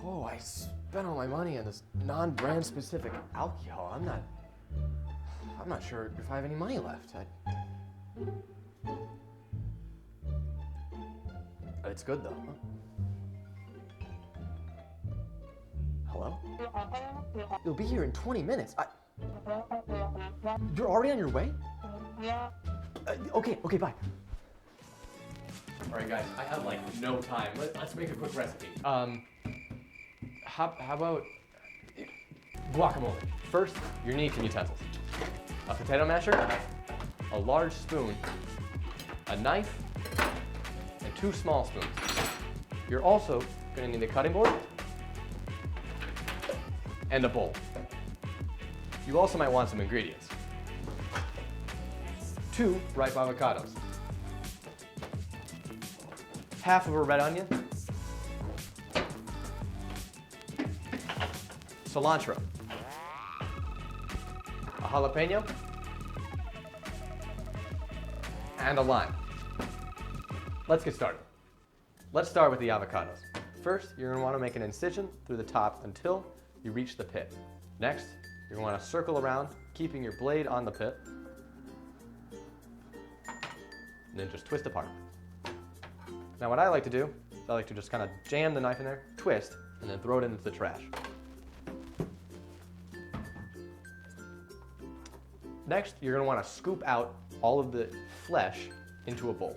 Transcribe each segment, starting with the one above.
Oh, I spent all my money on this non-brand specific alcohol. I'm not sure if I have any money left. It's good though. Hello? You'll be here in 20 minutes. You're already on your way? Okay, bye. All right, guys, I have like no time. Let's make a quick recipe. How about guacamole? First, your needs and utensils. A potato masher, a large spoon, a knife, and 2 small spoons. You're also gonna need a cutting board and a bowl. You also might want some ingredients. 2 ripe avocados, half of a red onion, cilantro, a jalapeno, and a lime. Let's get started. Let's start with the avocados. First, you're going to want to make an incision through the top until you reach the pit. Next, you're going to want to circle around, keeping your blade on the pit, and then just twist apart. Now what I like to do is I like to just kind of jam the knife in there, twist, and then throw it into the trash. Next, you're going to want to scoop out all of the flesh into a bowl.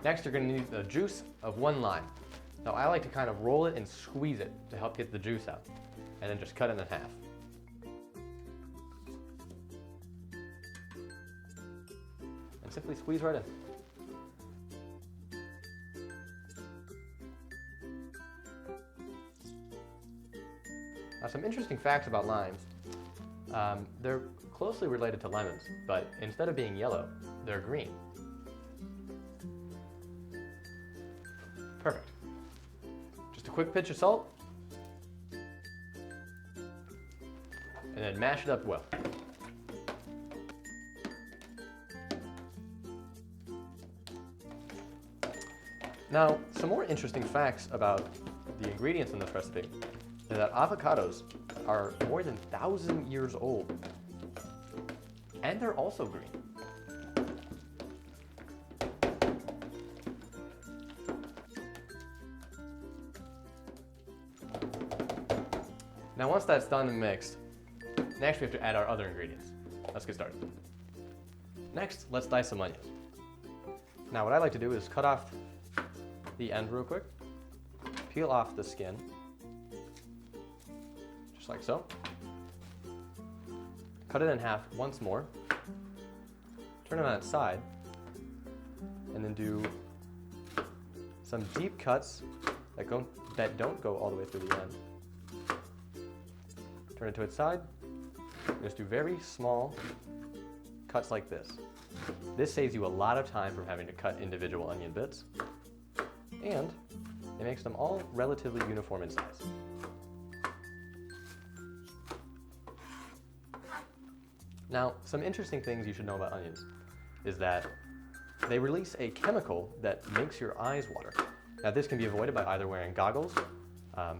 Next, you're going to need the juice of 1 lime. Now, I like to kind of roll it and squeeze it to help get the juice out, and then just cut it in half. And simply squeeze right in. Now, some interesting facts about limes. They're closely related to lemons, but instead of being yellow, they're green. Perfect. Just a quick pinch of salt, and then mash it up well. Now, some more interesting facts about the ingredients in this recipe is that avocados are more than 1,000 years old, and they're also green. Now once that's done and mixed, next we have to add our other ingredients. Let's get started. Next, let's dice some onions. Now what I like to do is cut off the end real quick, peel off the skin, just like so. Cut it in half once more, turn it on its side, and then do some deep cuts that don't go all the way through the end. Turn it to its side, just do very small cuts like this. This saves you a lot of time from having to cut individual onion bits, and it makes them all relatively uniform in size. Now, some interesting things you should know about onions is that they release a chemical that makes your eyes water. Now, this can be avoided by either wearing goggles.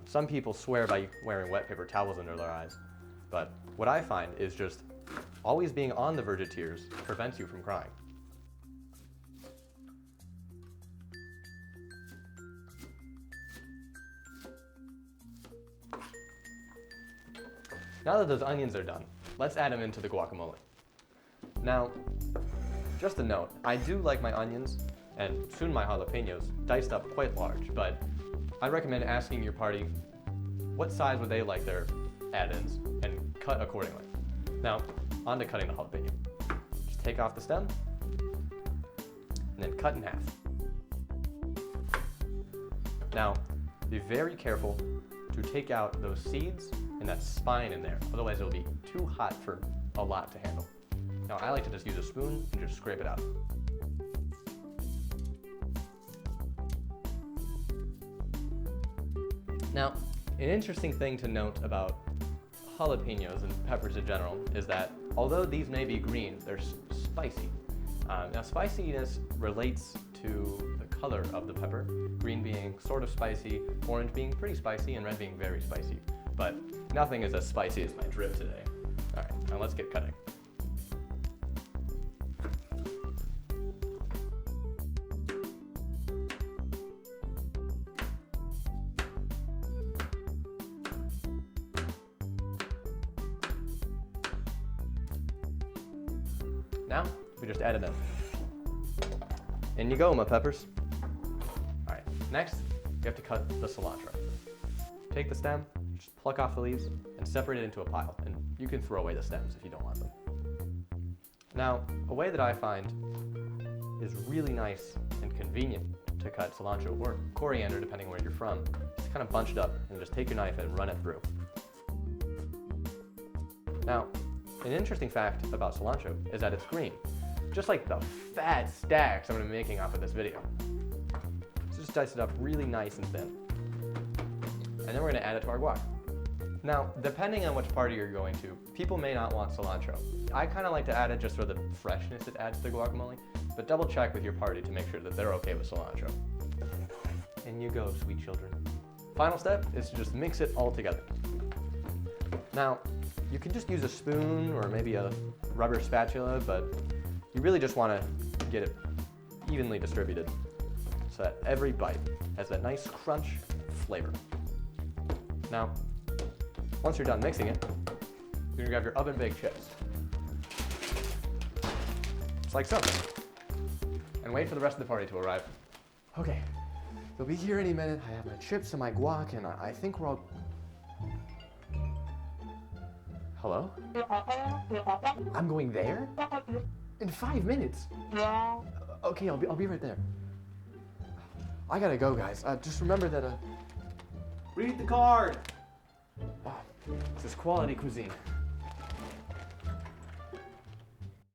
Some people swear by wearing wet paper towels under their eyes, but what I find is just always being on the verge of tears prevents you from crying. Now that those onions are done, let's add them into the guacamole. Now, just a note, I do like my onions, and soon my jalapenos, diced up quite large, but I recommend asking your party what size would they like their add-ins and cut accordingly. Now, on to cutting the jalapeno. Just take off the stem and then cut in half. Now, be very careful to take out those seeds and that spine in there, otherwise it'll be too hot for a lot to handle. Now I like to just use a spoon and just scrape it out. Now, an interesting thing to note about jalapenos and peppers in general is that although these may be green, they're spicy. Now spiciness relates to the color of the pepper, green being sort of spicy, orange being pretty spicy, and red being very spicy. But nothing is as spicy as my drip today. All right, now let's get cutting. Now, we just add it in. In you go, my peppers. All right, next, you have to cut the cilantro. Take the stem, just pluck off the leaves, and separate it into a pile. And you can throw away the stems if you don't want them. Now, a way that I find is really nice and convenient to cut cilantro, or coriander, depending where you're from, just kind of bunch it up and just take your knife and run it through. Now, an interesting fact about cilantro is that it's green, just like the fat stacks I'm going to be making off of this video. So just dice it up really nice and thin. And then we're going to add it to our guac. Now, depending on which party you're going to, people may not want cilantro. I kind of like to add it just for the freshness it adds to the guacamole, but double check with your party to make sure that they're okay with cilantro. In you go, sweet children. Final step is to just mix it all together. Now, you can just use a spoon or maybe a rubber spatula, but you really just want to get it evenly distributed so that every bite has that nice crunch flavor. Now, once you're done mixing it, you're going to grab your oven-baked chips. Just like so. And wait for the rest of the party to arrive. Okay, they'll be here any minute. I have my chips and my guac, and I think we're all... Hello? I'm going there? In 5 minutes? Okay, I'll be right there. I gotta go, guys. Just remember that, Read the card! this is quality cuisine.